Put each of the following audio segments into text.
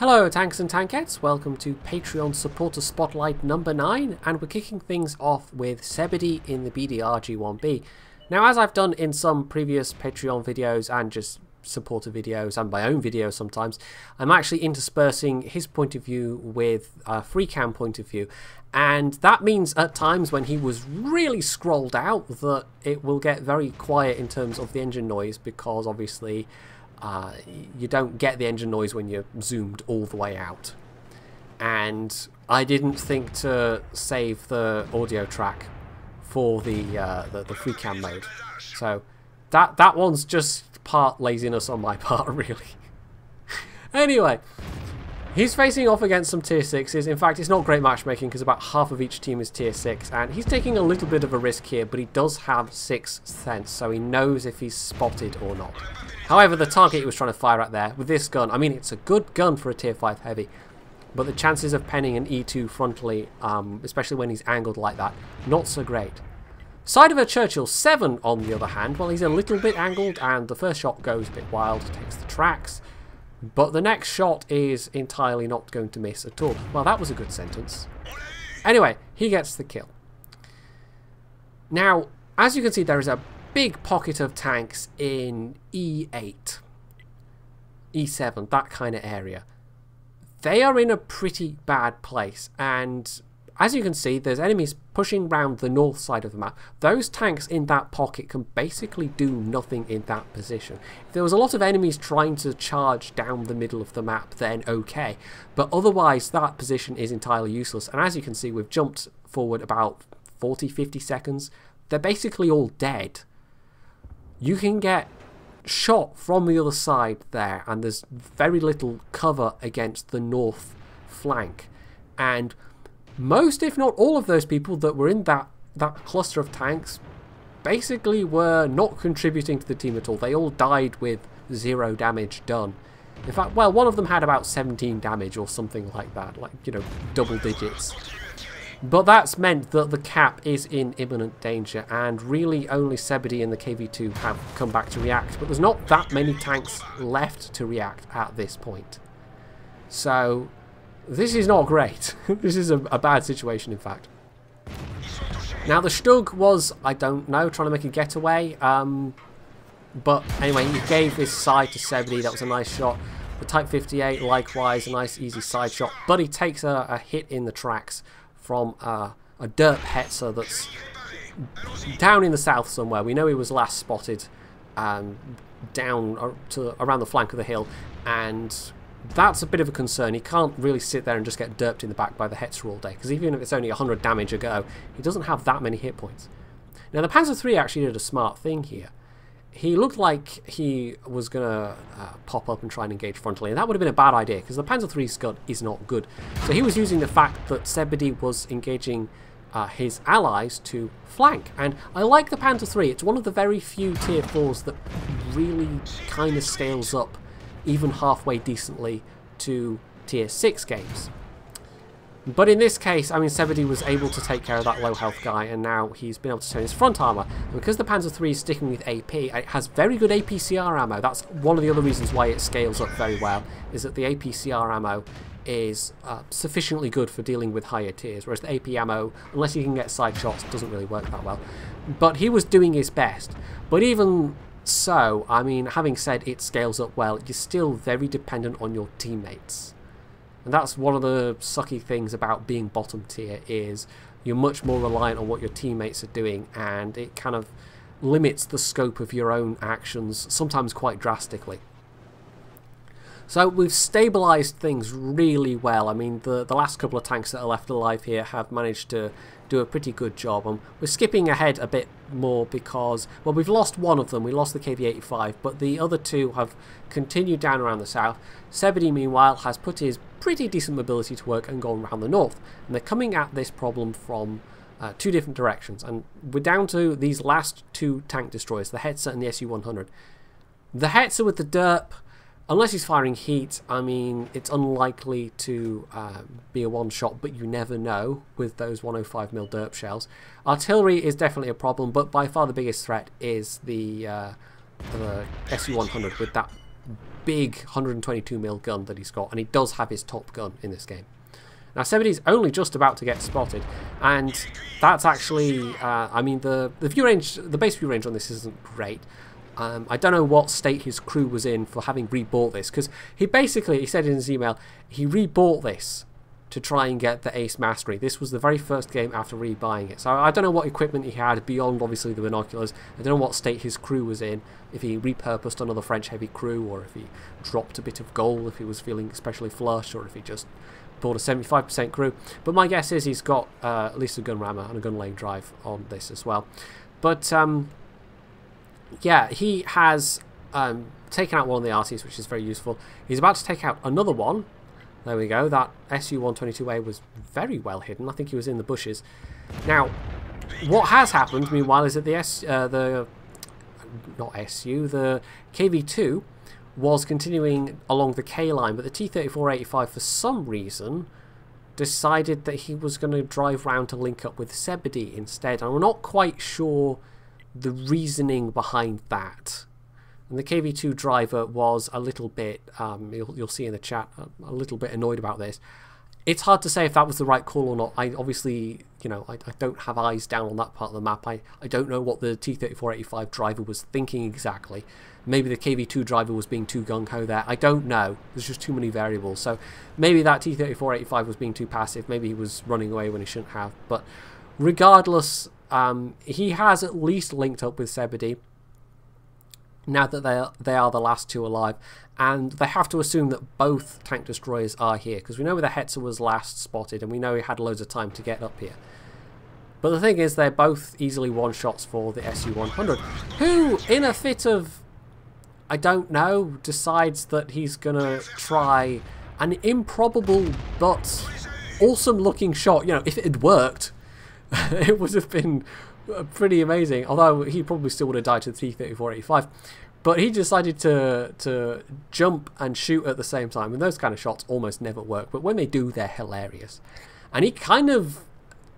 Hello tanks and tankettes, welcome to Patreon Supporter Spotlight number 9, and we're kicking things off with Zebedee in the BDR G1B. Now, as I've done in some previous Patreon videos and just supporter videos and my own videos sometimes, I'm actually interspersing his point of view with a free cam point of view, and that means at times when he was really scrolled out that it will get very quiet in terms of the engine noise, because obviously you don't get the engine noise when you're zoomed all the way out. And I didn't think to save the audio track for the free cam mode, so that one's just part laziness on my part, really. Anyway, he's facing off against some tier 6s. In fact, it's not great matchmaking because about half of each team is tier 6, and he's taking a little bit of a risk here, but he does have 6th sense, so he knows if he's spotted or not. However, the target he was trying to fire at there, with this gun, I mean, it's a good gun for a tier 5 heavy, but the chances of penning an E2 frontally, especially when he's angled like that, not so great. Side of a Churchill 7, on the other hand, well, he's a little bit angled, and the first shot goes a bit wild, takes the tracks, but the next shot is entirely not going to miss at all. Well, that was a good sentence. Anyway, he gets the kill. Now, as you can see, there is a big pocket of tanks in E8, E7, that kind of area. They are in a pretty bad place, and as you can see, there's enemies pushing round the north side of the map. Those tanks in that pocket can basically do nothing in that position. If there was a lot of enemies trying to charge down the middle of the map, then okay, but otherwise that position is entirely useless. And as you can see, we've jumped forward about 40-50 seconds. They're basically all dead. You can get shot from the other side there, and there's very little cover against the north flank. And most, if not all, of those people that were in that cluster of tanks basically were not contributing to the team at all. They all died with 0 damage done. In fact, well, one of them had about 17 damage or something like that, like, you know, double digits. But that's meant that the cap is in imminent danger, and really only Zebedee and the KV-2 have come back to react, but there's not that many tanks left to react at this point. So this is not great. This is a bad situation, in fact. Now, the Stug was, I don't know, trying to make a getaway. But anyway, he gave his side to Zebedee. That was a nice shot. The Type 58, likewise, a nice easy side shot. But he takes a hit in the tracks from a derp Hetzer that's down in the south somewhere. We know he was last spotted down to around the flank of the hill, and that's a bit of a concern. He can't really sit there and just get derped in the back by the Hetzer all day, because even if it's only 100 damage a go, he doesn't have that many hit points. Now, the Panzer III actually did a smart thing here. He looked like he was going to pop up and try and engage frontally, and that would have been a bad idea, because the Panzer III's gun is not good. So he was using the fact that Zebedee was engaging his allies to flank, and I like the Panzer III. It's one of the very few tier 4s that really kind of scales up even halfway decently to tier 6 games. But in this case, I mean, Zebedee was able to take care of that low health guy, and now he's been able to turn his front armour. And because the Panzer III is sticking with AP, it has very good APCR ammo. That's one of the other reasons why it scales up very well, is that the APCR ammo is sufficiently good for dealing with higher tiers, whereas the AP ammo, unless you can get side shots, doesn't really work that well. But he was doing his best. But even so, I mean, having said it scales up well, you're still very dependent on your teammates. And that's one of the sucky things about being bottom tier, is you're much more reliant on what your teammates are doing, and it kind of limits the scope of your own actions, sometimes quite drastically. So we've stabilised things really well. I mean, the last couple of tanks that are left alive here have managed to do a pretty good job. We're skipping ahead a bit more because, well, we've lost one of them. We lost the KV-85, but the other two have continued down around the south. Zebedee, meanwhile, has put his pretty decent mobility to work and gone around the north. And they're coming at this problem from two different directions. And we're down to these last two tank destroyers, the Hetzer and the Su-100. The Hetzer with the derp, unless he's firing heat, I mean, it's unlikely to be a one-shot, but you never know with those 105mm derp shells. Artillery is definitely a problem, but by far the biggest threat is the Su-100 with that big 122mm gun that he's got, and he does have his top gun in this game. Now, Zebedee's only just about to get spotted, and that's actually, I mean, the view range, the base view range on this isn't great. I don't know what state his crew was in for having rebought this, because he said in his email, he rebought this to try and get the Ace Mastery. This was the very first game after rebuying it. So I don't know what equipment he had beyond, obviously, the binoculars. I don't know what state his crew was in, if he repurposed another French heavy crew, or if he dropped a bit of gold, if he was feeling especially flush, or if he just bought a 75% crew. But my guess is he's got at least a gun rammer and a gun laying drive on this as well. But yeah, he has taken out one of the RCs, which is very useful. He's about to take out another one. There we go. That SU-122A was very well hidden. I think he was in the bushes. Now, what has happened, meanwhile, is that the KV-2 was continuing along the K line, but the T-34-85, for some reason, decided that he was going to drive round to link up with Zebedee instead. And we're not quite sure the reasoning behind that. And the KV-2 driver was a little bit, you'll see in the chat, a little bit annoyed about this. It's hard to say if that was the right call or not. I obviously, you know, I don't have eyes down on that part of the map. I don't know what the T-34-85 driver was thinking exactly. Maybe the KV-2 driver was being too gung-ho there. I don't know. There's just too many variables. So maybe that T-34-85 was being too passive. Maybe he was running away when he shouldn't have. But regardless, he has at least linked up with Zebedee, now that they are the last two alive, and they have to assume that both tank destroyers are here, because we know where the Hetzer was last spotted, and we know he had loads of time to get up here. But the thing is, they're both easily one-shots for the SU-100, who, in a fit of, I don't know, decides that he's going to try an improbable but awesome-looking shot. You know, if it had worked, it would have been pretty amazing, although he probably still would have died to the T-34-85. But he decided to jump and shoot at the same time, and those kind of shots almost never work, but when they do, they're hilarious. And he kind of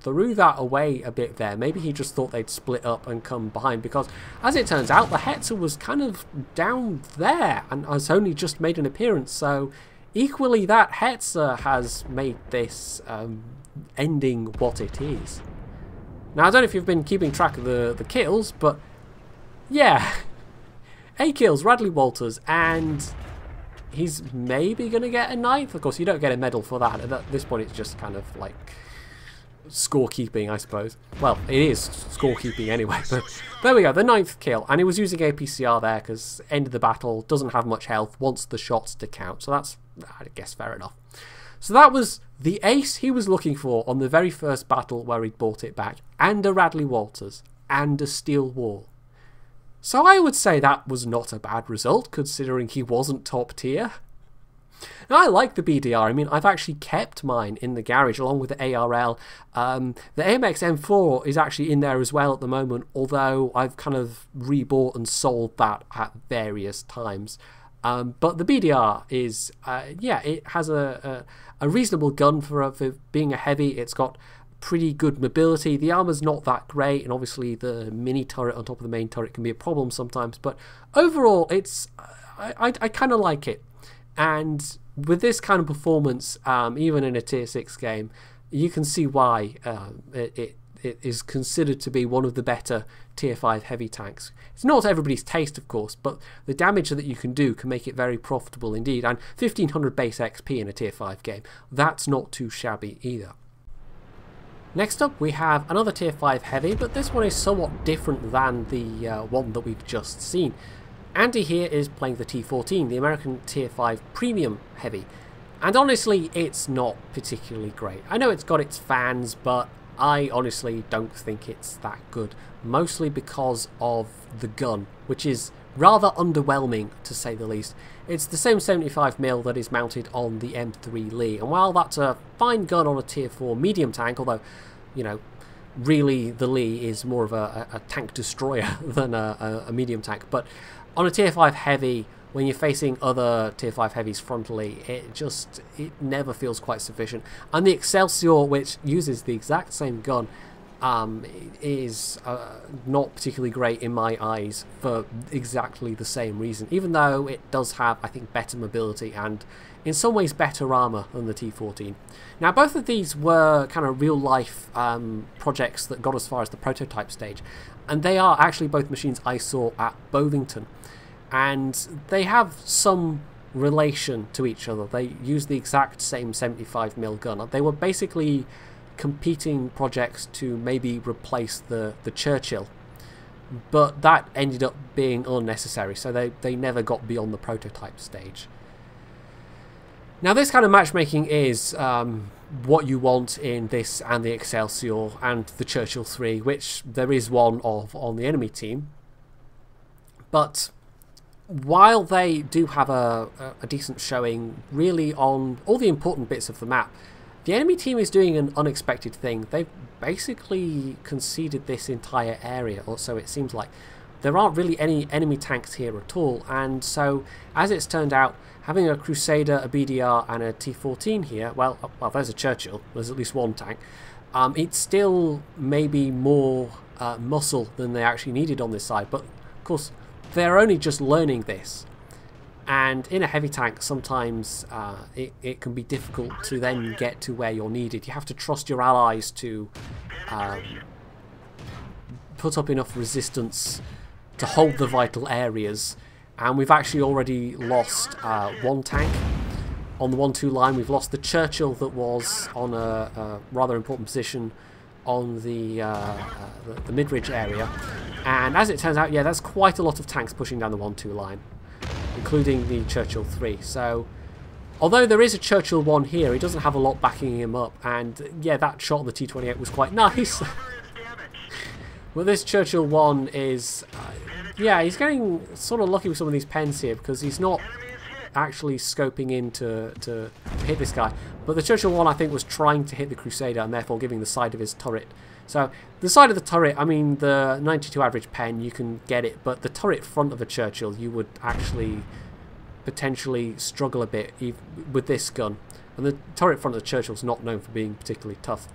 threw that away a bit there. Maybe he just thought they'd split up and come behind, because as it turns out, the Hetzer was kind of down there and has only just made an appearance, so equally that Hetzer has made this ending what it is. Now, I don't know if you've been keeping track of the kills, but yeah, 8 kills, Radley-Walters, and he's maybe going to get a 9th. Of course, you don't get a medal for that. At this point, it's just kind of like scorekeeping, I suppose. Well, it is scorekeeping anyway, but there we go, the 9th kill. And he was using APCR there because end of the battle, doesn't have much health, wants the shots to count. So that's, I guess, fair enough. So that was the ace he was looking for on the very first battle where he'd bought it back, and a Radley-Walters, and a steel wall. So I would say that was not a bad result, considering he wasn't top tier. Now, I like the BDR. I mean, I've actually kept mine in the garage along with the ARL. The AMX M4 is actually in there as well at the moment, although I've kind of rebought and sold that at various times. But the BDR is, yeah, it has a reasonable gun for being a heavy. It's got pretty good mobility. The armor's not that great, and obviously the mini turret on top of the main turret can be a problem sometimes. But overall, it's I kind of like it. And with this kind of performance, even in a tier 6 game, you can see why it is considered to be one of the better tier 5 heavy tanks. It's not to everybody's taste, of course, but the damage that you can do can make it very profitable indeed. And 1500 base XP in a tier 5 game, that's not too shabby either. Next up, we have another tier 5 heavy, but this one is somewhat different than the one that we've just seen. Andy here is playing the T14, the American tier 5 premium heavy. And honestly, it's not particularly great. I know it's got its fans, but I honestly don't think it's that good. Mostly because of the gun, which is rather underwhelming, to say the least. It's the same 75mm that is mounted on the M3 Lee, and while that's a fine gun on a tier 4 medium tank, although, you know, really the Lee is more of a tank destroyer than a medium tank, but on a tier 5 heavy, when you're facing other tier 5 heavies frontally, it never feels quite sufficient. And the Excelsior, which uses the exact same gun, is not particularly great in my eyes for exactly the same reason, even though it does have, I think, better mobility and in some ways better armor than the T14. Now, both of these were kind of real-life projects that got as far as the prototype stage, and they are actually both machines I saw at Bovington, and they have some relation to each other. They use the exact same 75mm gun. They were basically competing projects to maybe replace the Churchill, but that ended up being unnecessary, so they never got beyond the prototype stage. Now, this kind of matchmaking is what you want in this and the Excelsior and the Churchill 3, which there is one of on the enemy team. But while they do have a decent showing really on all the important bits of the map, the enemy team is doing an unexpected thing. They've basically conceded this entire area, or so it seems like. There aren't really any enemy tanks here at all, and so, as it's turned out, having a Crusader, a BDR and a T14 here, well, there's a Churchill, there's at least one tank, it's still maybe more muscle than they actually needed on this side, but of course they're only just learning this. And in a heavy tank, sometimes it can be difficult to then get to where you're needed. You have to trust your allies to put up enough resistance to hold the vital areas. And we've actually already lost one tank on the 1-2 line. We've lost the Churchill that was on a rather important position on the mid-ridge area. And as it turns out, yeah, there's quite a lot of tanks pushing down the 1-2 line, including the Churchill 3. So, although there is a Churchill 1 here, he doesn't have a lot backing him up. And yeah, that shot on the T28 was quite nice. Well, this Churchill 1 is, yeah, he's getting sort of lucky with some of these pens here because he's not actually scoping in to hit this guy. But the Churchill 1, I think, was trying to hit the Crusader and therefore giving the side of his turret. So, the side of the turret, I mean, the 92 average pen, you can get it, but the turret front of a Churchill, you would actually potentially struggle a bit with this gun. And the turret front of the Churchill's not known for being particularly tough.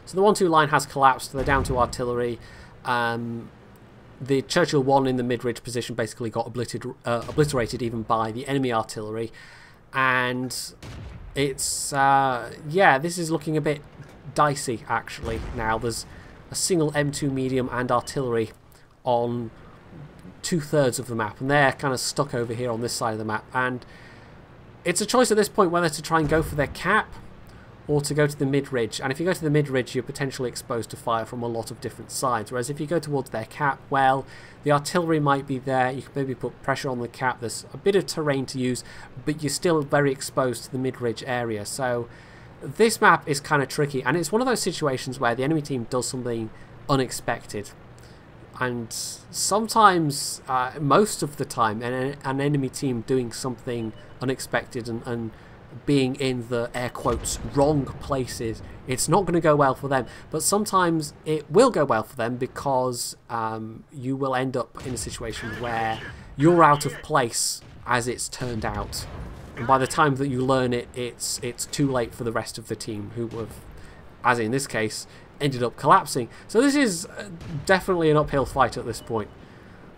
So the 1-2 line has collapsed, they're down to artillery. The Churchill 1 in the mid-ridge position basically got obliterated even by the enemy artillery. And it's, yeah, this is looking a bit dicey actually now. There's a single M2 medium and artillery on 2/3 of the map, and they're kind of stuck over here on this side of the map. And it's a choice at this point whether to try and go for their cap or to go to the mid-ridge. And if you go to the mid-ridge, you're potentially exposed to fire from a lot of different sides. Whereas if you go towards their cap, well, the artillery might be there. You can maybe put pressure on the cap. There's a bit of terrain to use, but you're still very exposed to the mid-ridge area. So this map is kind of tricky. And it's one of those situations where the enemy team does something unexpected. And sometimes, most of the time, an enemy team doing something unexpected and being in the air quotes wrong places, it's not going to go well for them. But sometimes it will go well for them because you will end up in a situation where you're out of place as it's turned out, and by the time that you learn it, it's too late for the rest of the team, who have, as in this case, ended up collapsing. So this is definitely an uphill fight at this point.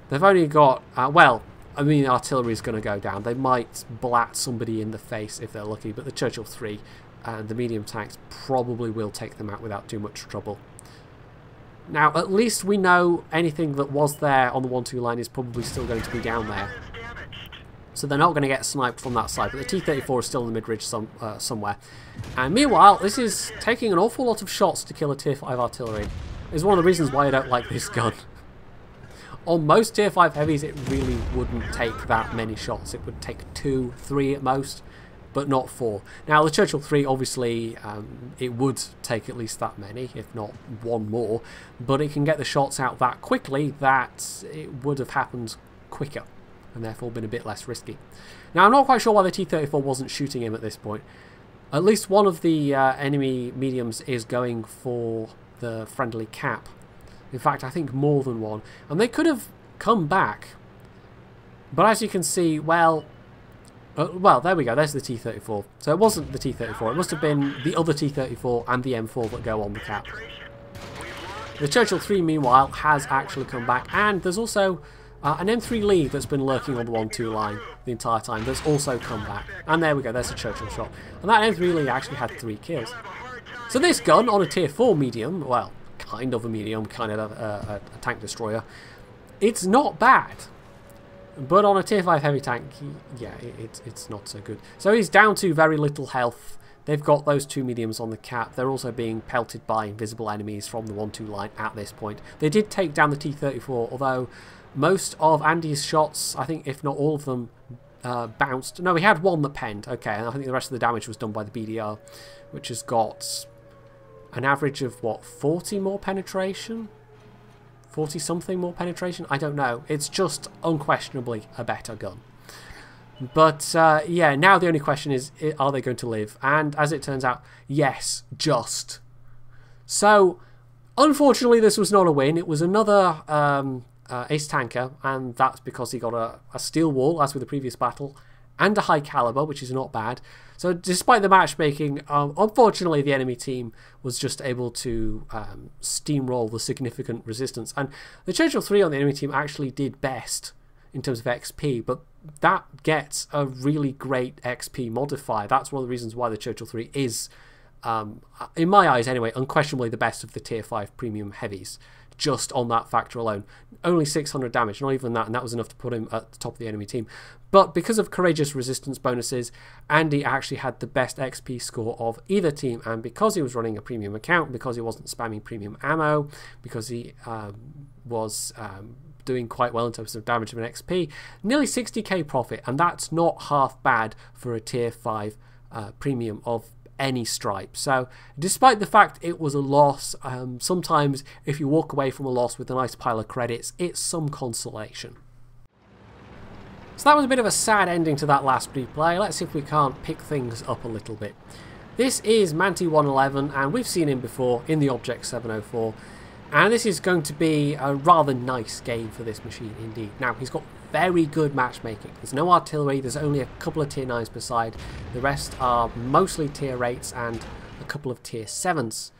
They've only got well, I mean, artillery is going to go down. They might blat somebody in the face if they're lucky, but the Churchill 3 and the medium tanks probably will take them out without too much trouble. Now, at least we know anything that was there on the 1-2 line is probably still going to be down there. So they're not going to get sniped from that side, but the T-34 is still in the mid-ridge somewhere. And meanwhile, this is taking an awful lot of shots to kill a Tier 5 artillery. It's one of the reasons why I don't like this gun. On most Tier 5 heavies, it really wouldn't take that many shots. It would take 2, 3 at most, but not 4. Now, the Churchill 3, obviously, it would take at least that many, if not one more, but it can get the shots out that quickly that it would have happened quicker, and therefore been a bit less risky. Now, I'm not quite sure why the T-34 wasn't shooting him at this point. At least one of the enemy mediums is going for the friendly cap. In fact, I think more than one. And they could have come back. But as you can see, well, Well, there we go. There's the T-34. So it wasn't the T-34. It must have been the other T-34 and the M4 that go on the cap. The Churchill 3, meanwhile, has actually come back. And there's also an M3 Lee that's been lurking on the 1-2 line the entire time. That's also come back. And there we go. There's a Churchill shot. And that M3 Lee actually had 3 kills. So this gun on a Tier 4 medium, well, kind of a medium, kind of a tank destroyer, it's not bad. But on a Tier 5 heavy tank, yeah, it's not so good. So he's down to very little health. They've got those 2 mediums on the cap. They're also being pelted by invisible enemies from the 1-2 line at this point. They did take down the T-34, although most of Andy's shots, I think if not all of them, bounced. No, he had one that penned. Okay, and I think the rest of the damage was done by the BDR, which has got an average of, what, 40 more penetration? 40-something more penetration? I don't know. It's just unquestionably a better gun. But, yeah, now the only question is, are they going to live? And as it turns out, yes, just. So, unfortunately, this was not a win. It was another ace tanker, and that's because he got a steel wall, as with the previous battle, and a high caliber, which is not bad. So despite the matchmaking, unfortunately the enemy team was just able to steamroll the significant resistance. And the Churchill 3 on the enemy team actually did best in terms of XP, but that gets a really great XP modifier. That's one of the reasons why the Churchill 3 is, in my eyes anyway, unquestionably the best of the Tier 5 premium heavies. Just on that factor alone. Only 600 damage, not even that, and that was enough to put him at the top of the enemy team. But because of courageous resistance bonuses, Andy actually had the best XP score of either team, and because he was running a premium account, because he wasn't spamming premium ammo, because he was doing quite well in terms of damage and XP, nearly 60k profit, and that's not half bad for a Tier 5 premium of any stripe. So despite the fact it was a loss, sometimes if you walk away from a loss with a nice pile of credits, it's some consolation. So that was a bit of a sad ending to that last replay. Let's see if we can't pick things up a little bit. This is Manti 111, and we've seen him before in the Object 704, and this is going to be a rather nice game for this machine indeed. Now, he's got very good matchmaking. There's no artillery, there's only a couple of Tier 9s per side. The rest are mostly Tier 8s and a couple of Tier 7s.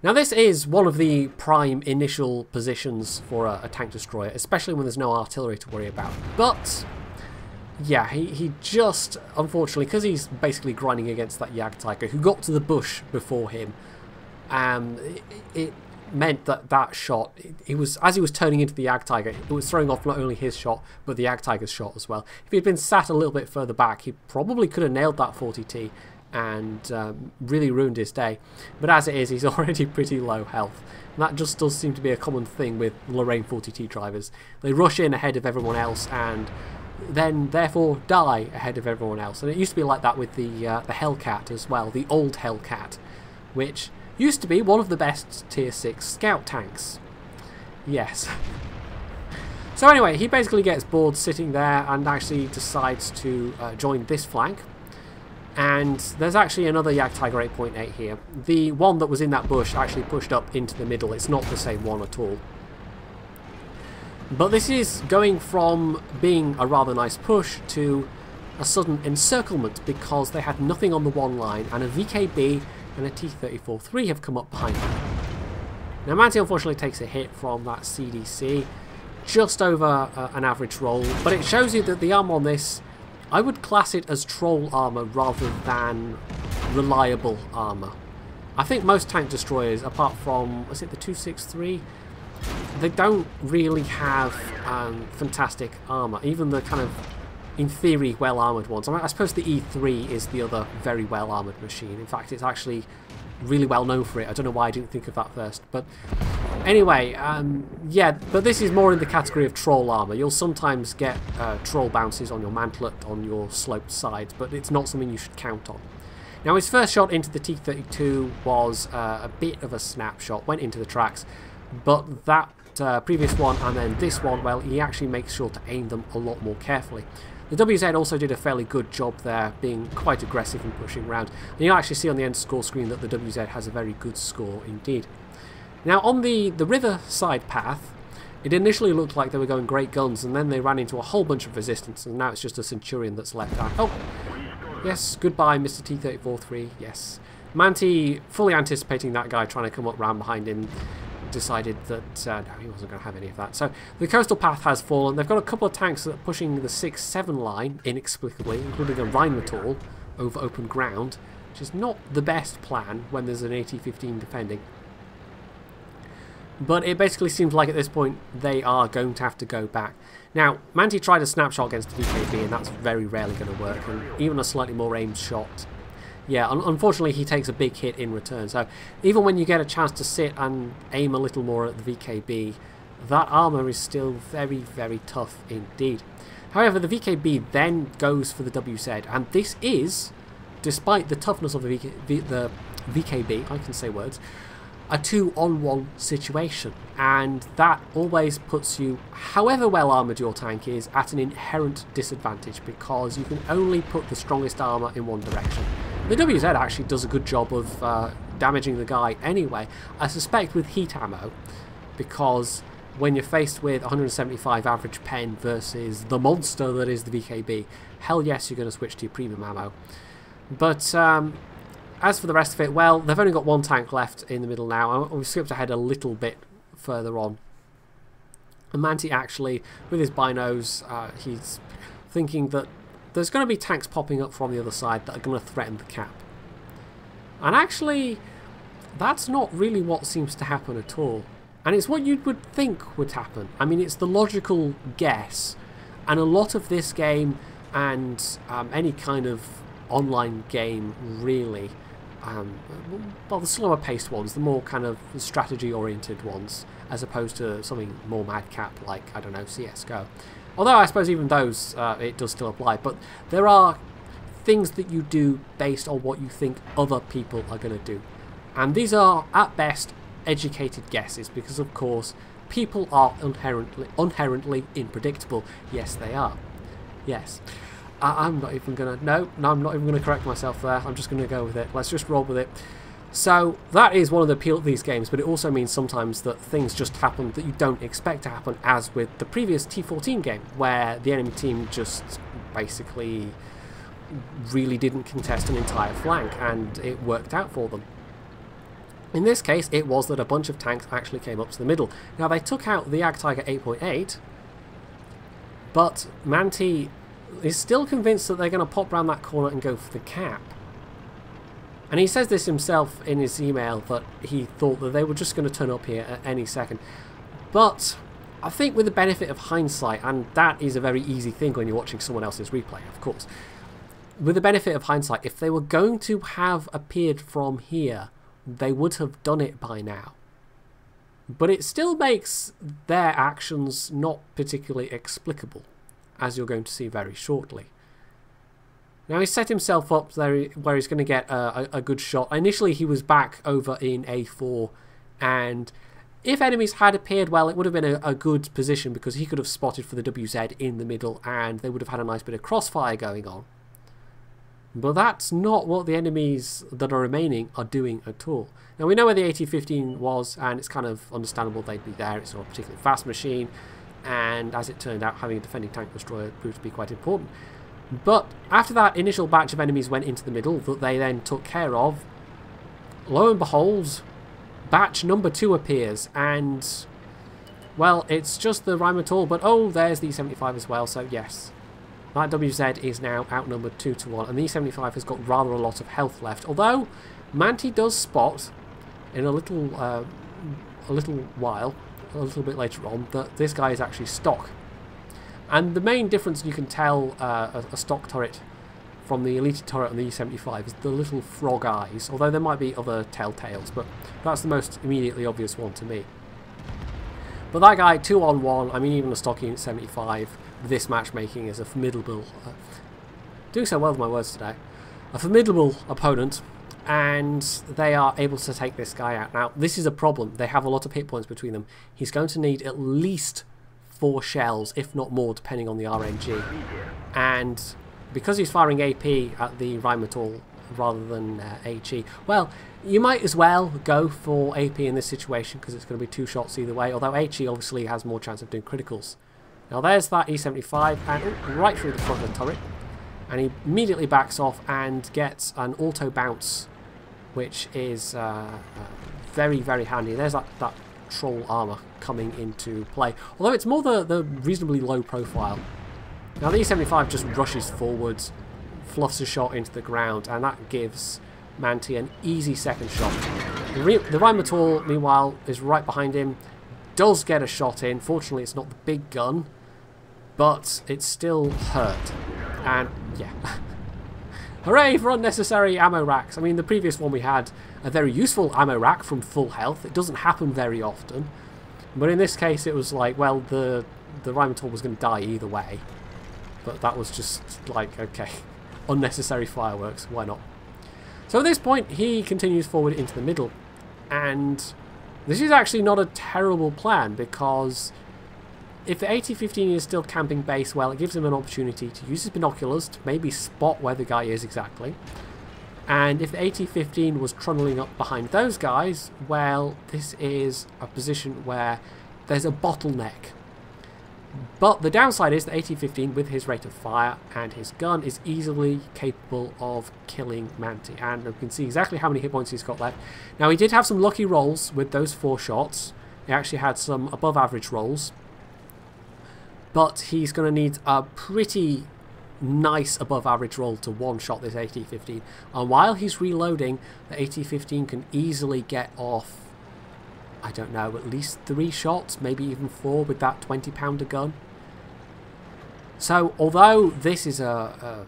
Now this is one of the prime initial positions for a tank destroyer, especially when there's no artillery to worry about. But yeah, he just, unfortunately, because he's basically grinding against that Jagdtiger who got to the bush before him, it meant that that shot, as he was turning into the Jagdtiger, it was throwing off not only his shot, but the Jagdtiger's shot as well. If he'd been sat a little bit further back, he probably could have nailed that 40T and really ruined his day. But as it is, he's already pretty low health. And that just does seem to be a common thing with Lorraine 40T drivers. They rush in ahead of everyone else and then therefore die ahead of everyone else. And it used to be like that with the Hellcat as well, the old Hellcat, which used to be one of the best Tier 6 scout tanks. Yes. So anyway, he basically gets bored sitting there and actually decides to join this flank. And there's actually another Jagdtiger 8.8 here. The one that was in that bush actually pushed up into the middle. It's not the same one at all. But this is going from being a rather nice push to a sudden encirclement because they had nothing on the one line, and a VKB and a T-34-3 have come up behind them. Now Manti unfortunately takes a hit from that CDC, just over an average roll, but it shows you that the armor on this, I would class it as troll armor rather than reliable armor. I think most tank destroyers, apart from, was it the 263? They don't really have fantastic armor, even the kind of, in theory, well-armoured ones. I mean, I suppose the E3 is the other very well-armoured machine. In fact, it's actually really well known for it. I don't know why I didn't think of that first. But anyway, yeah, but this is more in the category of troll armour. You'll sometimes get troll bounces on your mantlet, on your sloped sides, but it's not something you should count on. Now, his first shot into the T-32 was a bit of a snapshot, went into the tracks, but that previous one and then this one, well, he actually makes sure to aim them a lot more carefully. The WZ also did a fairly good job there, being quite aggressive and pushing around. And you'll actually see on the end score screen that the WZ has a very good score indeed. Now on the river side path, It initially looked like they were going great guns, and then they ran into a whole bunch of resistance, and now it's just a Centurion that's left out. Oh, yes, goodbye, Mr. T-34-3, yes. Manti, fully anticipating that guy trying to come up round behind him, decided that no, he wasn't going to have any of that. So the coastal path has fallen. They've got a couple of tanks that are pushing the 6-7 line, inexplicably, including a Rheinmetall over open ground, which is not the best plan when there's an AT-15 defending. But it basically seems like at this point they are going to have to go back. Now, Manti tried a snapshot against the VKB, and that's very rarely going to work, and even a slightly more aimed shot. Yeah, unfortunately he takes a big hit in return, so even when you get a chance to sit and aim a little more at the VKB, that armour is still very, very tough indeed. However, the VKB then goes for the WZ, and this is, despite the toughness of the VKB, I can say words, a 2-on-1 situation, and that always puts you, however well armoured your tank is, at an inherent disadvantage, because you can only put the strongest armour in one direction. The WZ actually does a good job of damaging the guy anyway, I suspect with heat ammo, because when you're faced with 175 average pen versus the monster that is the VKB, hell yes, you're going to switch to your premium ammo. But as for the rest of it, well, they've only got one tank left in the middle now. We've skipped ahead a little bit further on. And Manti actually, with his binos, he's thinking that there's going to be tanks popping up from the other side that are going to threaten the cap. And actually, that's not really what seems to happen at all. And it's what you would think would happen. I mean, it's the logical guess. And a lot of this game and any kind of online game really, well, the slower paced ones, the more kind of strategy oriented ones, as opposed to something more madcap like, I don't know, CSGO. Although I suppose even those, it does still apply, but there are things that you do based on what you think other people are going to do. And these are, at best, educated guesses, because of course, people are inherently unpredictable. Yes, they are. Yes. I'm not even going to... No, I'm not even going to correct myself there. I'm just going to go with it. Let's just roll with it. So that is one of the appeal of these games, but it also means sometimes that things just happen that you don't expect to happen, as with the previous T14 game, where the enemy team just basically really didn't contest an entire flank, and it worked out for them. In this case, it was that a bunch of tanks actually came up to the middle. Now, they took out the Jagdtiger 8.8, but Manti is still convinced that they're going to pop round that corner and go for the cap. And he says this himself in his email, that he thought that they were just going to turn up here at any second. But I think with the benefit of hindsight, and that is a very easy thing when you're watching someone else's replay, of course. With the benefit of hindsight, if they were going to have appeared from here, they would have done it by now. But it still makes their actions not particularly explicable, as you're going to see very shortly. Now, he's set himself up there where he's going to get a good shot. Initially, he was back over in A4, and if enemies had appeared, well, it would have been a good position, because he could have spotted for the WZ in the middle, and they would have had a nice bit of crossfire going on. But that's not what the enemies that are remaining are doing at all. Now, we know where the AT-15 was, and it's kind of understandable they'd be there. It's not a particularly fast machine, and as it turned out, having a defending tank destroyer proved to be quite important. But after that initial batch of enemies went into the middle that they then took care of, lo and behold, batch number 2 appears, and, well, it's just the Rheinmetall, but oh, there's the E75 as well, so yes. That WZ is now outnumbered 2-1, and the E75 has got rather a lot of health left, although Manti does spot in a little while, a little bit later on, that this guy is actually stock. And the main difference you can tell a stock turret from the elite turret on the E75 is the little frog eyes, although there might be other telltales, but that's the most immediately obvious one to me. But that guy, 2-on-1, I mean, even a stock unit 75, this matchmaking is a formidable, doing so well with my words today, a formidable opponent, and they are able to take this guy out. Now, this is a problem. They have a lot of hit points between them. He's going to need at least 4 shells, if not more, depending on the RNG. And because he's firing AP at the Rheinmetall rather than HE, well, You might as well go for AP in this situation because it's going to be 2 shots either way, although HE obviously has more chance of doing criticals. Now there's that E75 and right through the front of the turret, and he immediately backs off and gets an auto bounce, which is very, very handy. There's that troll armor coming into play, although it's more the reasonably low profile. Now the E75 just rushes forwards, fluffs a shot into the ground, and that gives Manti an easy second shot. The Rheinmetall, meanwhile, is right behind him, does get a shot in. Fortunately, it's not the big gun, but it's still hurt. And, yeah. Hooray for unnecessary ammo racks. I mean, the previous one we had a very useful ammo rack from full health. It doesn't happen very often. But in this case, it was like, well, the Rheinmetall was going to die either way. But that was just like, okay, unnecessary fireworks, why not? So at this point, he continues forward into the middle. And this is actually not a terrible plan, because if the AT-15 is still camping base, well, it gives him an opportunity to use his binoculars to maybe spot where the guy is exactly. And if the AT-15 was trundling up behind those guys, well, this is a position where there's a bottleneck. But the downside is the AT-15, with his rate of fire and his gun, is easily capable of killing Manti. And you can see exactly how many hit points he's got left. Now, he did have some lucky rolls with those 4 shots. He actually had some above average rolls. But he's going to need a pretty nice above average roll to one-shot this AT-15. And while he's reloading, the AT-15 can easily get off, I don't know, at least 3 shots, maybe even 4 with that 20-pounder gun. So, although this is a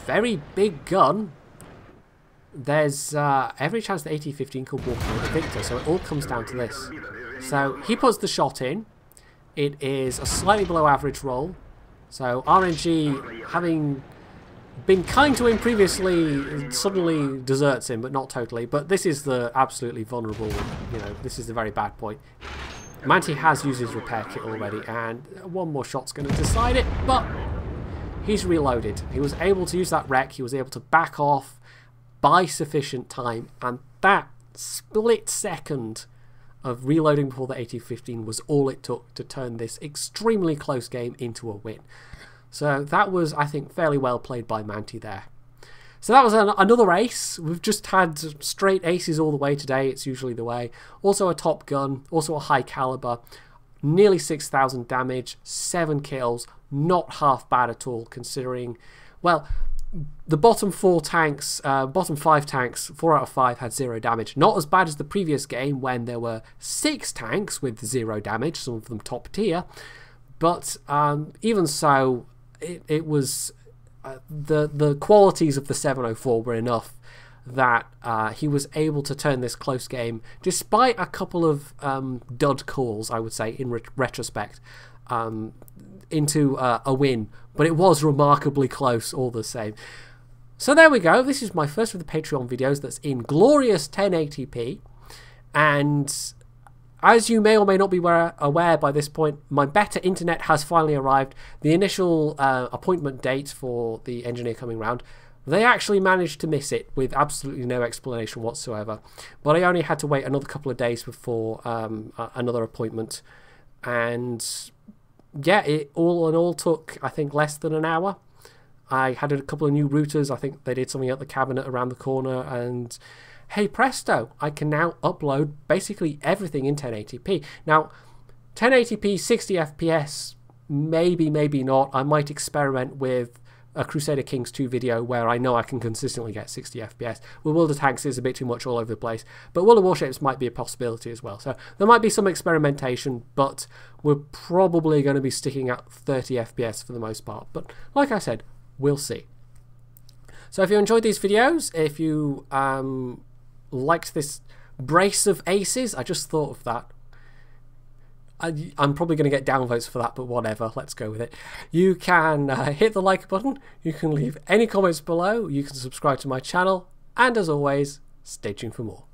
very big gun, there's every chance the AT-15 could walk away the victor. So it all comes down to this. So he puts the shot in. It is a slightly below average roll. So RNG, having been kind to him previously, suddenly deserts him, but not totally. But this is the absolutely vulnerable, you know, this is the very bad point. Manti has used his repair kit already, and one more shot's going to decide it, but he's reloaded. He was able to use that wreck, he was able to back off, buy sufficient time, and that split second of reloading before the AT-15 was all it took to turn this extremely close game into a win. So that was, I think, fairly well played by Manti there. So that was another ace. We've just had straight aces all the way today. It's usually the way. Also a top gun, also a high caliber, nearly 6,000 damage, 7 kills. Not half bad at all, considering, well, the bottom 4 tanks, bottom 5 tanks, 4 out of 5 had 0 damage. Not as bad as the previous game when there were 6 tanks with 0 damage, some of them top tier. But even so, it was the qualities of the 704 were enough that he was able to turn this close game, despite a couple of dud calls, I would say, in retrospect, into a win. But it was remarkably close all the same. So there we go. This is my first of the Patreon videos that's in glorious 1080p. And as you may or may not be aware by this point, my better internet has finally arrived. The initial appointment date for the engineer coming round, they actually managed to miss it with absolutely no explanation whatsoever. But I only had to wait another couple of days before another appointment. And yeah, it all in all took, I think, less than an hour. I had a couple of new routers. I think they did something at the cabinet around the corner, and hey presto, I can now upload basically everything in 1080p. Now, 1080p 60 FPS, maybe, maybe not. I might experiment with a Crusader Kings 2 video where I know I can consistently get 60 FPS. With World of Tanks is a bit too much all over the place, but World of Warships might be a possibility as well. So there might be some experimentation, but we're probably going to be sticking at 30 FPS for the most part. But like I said, we'll see. So if you enjoyed these videos, if you liked this brace of aces, I just thought of that. I'm probably going to get downvotes for that, but whatever, let's go with it. You can hit the like button, you can leave any comments below, you can subscribe to my channel, and as always, stay tuned for more.